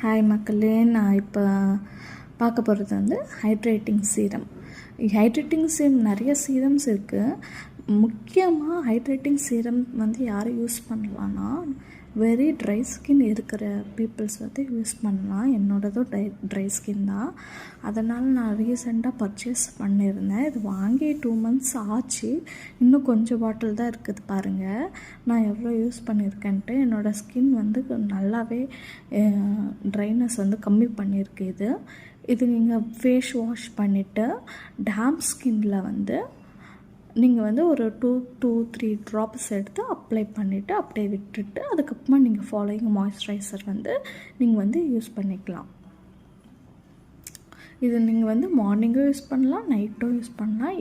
Hi மக்களே, நான் இப்போ பார்க்க போகிறது வந்து ஹைட்ரேட்டிங் சீரம். ஹைட்ரேட்டிங் சீரம் நிறைய சீரம்ஸ் இருக்குது. முக்கியமாக ஹைட்ரேட்டிங் சீரம் வந்து யார் யூஸ் பண்ணலான்னா, வெரி ட்ரை ஸ்கின் இருக்கிற பீப்புள்ஸ் வந்து யூஸ் பண்ணலாம். என்னோடதும் ட்ரை ஸ்கின் தான். அதனால் நான் ரீசெண்டாக பர்ச்சேஸ் பண்ணியிருந்தேன். இது வாங்கி 2 months ஆச்சு. இன்னும் கொஞ்சம் பாட்டில் தான் இருக்குது பாருங்கள். நான் எவ்வளோ யூஸ் பண்ணியிருக்கேன்ட்டு. என்னோடய ஸ்கின் வந்து நல்லாவே ட்ரைனஸ் வந்து கம்மி பண்ணியிருக்கு. இது நீங்கள் ஃபேஸ் வாஷ் பண்ணிவிட்டு டேம்ப் ஸ்கின்னில் வந்து நீங்கள் வந்து ஒரு 2-3 ட்ராப்ஸ் எடுத்து அப்ளை பண்ணிவிட்டு அப்படியே விட்டுட்டு அதுக்கப்புறமா நீங்கள் ஃபாலோயிங் மாய்ஸ்சரைசர் வந்து நீங்கள் வந்து யூஸ் பண்ணிக்கலாம். இது நீங்கள் வந்து மார்னிங்கும் யூஸ் பண்ணலாம், நைட்டும் யூஸ் பண்ணலாம்.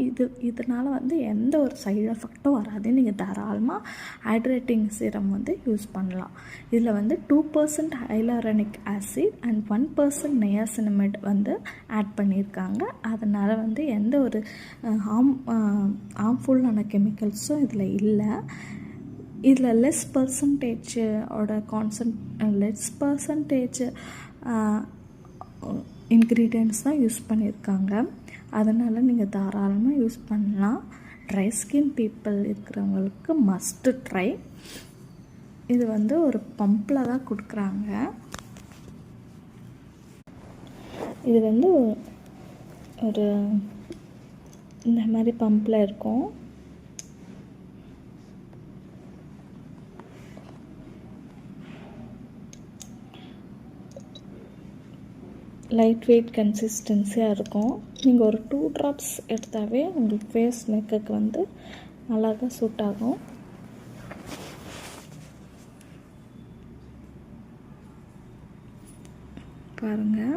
இதனால் வந்து எந்த ஒரு சைடு எஃபெக்டும் வராது. நீங்கள் தாராளமாக ஹைட்ரேட்டிங் சீரம் வந்து யூஸ் பண்ணலாம். இதில் வந்து 2% ஹைலூரானிக் ஆசிட் அண்ட் 1% நியாசினமைட் வந்து ஆட் பண்ணியிருக்காங்க. அதனால் வந்து எந்த ஒரு ஹார்ம்ஃபுல்லான கெமிக்கல்ஸும் இதில் இல்லை. இதில் லெஸ் பர்சன்டேஜ் இன்க்ரீடியன்ட்ஸ் தான் யூஸ் பண்ணியிருக்காங்க. அதனால் நீங்கள் தாராளமாக யூஸ் பண்ணலாம். ட்ரை ஸ்கின் பீப்புள் இருக்கிறவங்களுக்கு மஸ்ட்டு ட்ரை. இது வந்து ஒரு பம்பில் தான் கொடுக்குறாங்க. இது வந்து ஒரு இந்த மாதிரி பம்பில் இருக்கும். லைட் வெயிட் கன்சிஸ்டன்சியாக இருக்கும். நீங்கள் ஒரு 2 ட்ராப்ஸ் எடுத்தாவே உங்களுக்கு ஃபேஸ் மேக்கப்புக்கு வந்து அழகாக சூட் ஆகும். பாருங்கள்.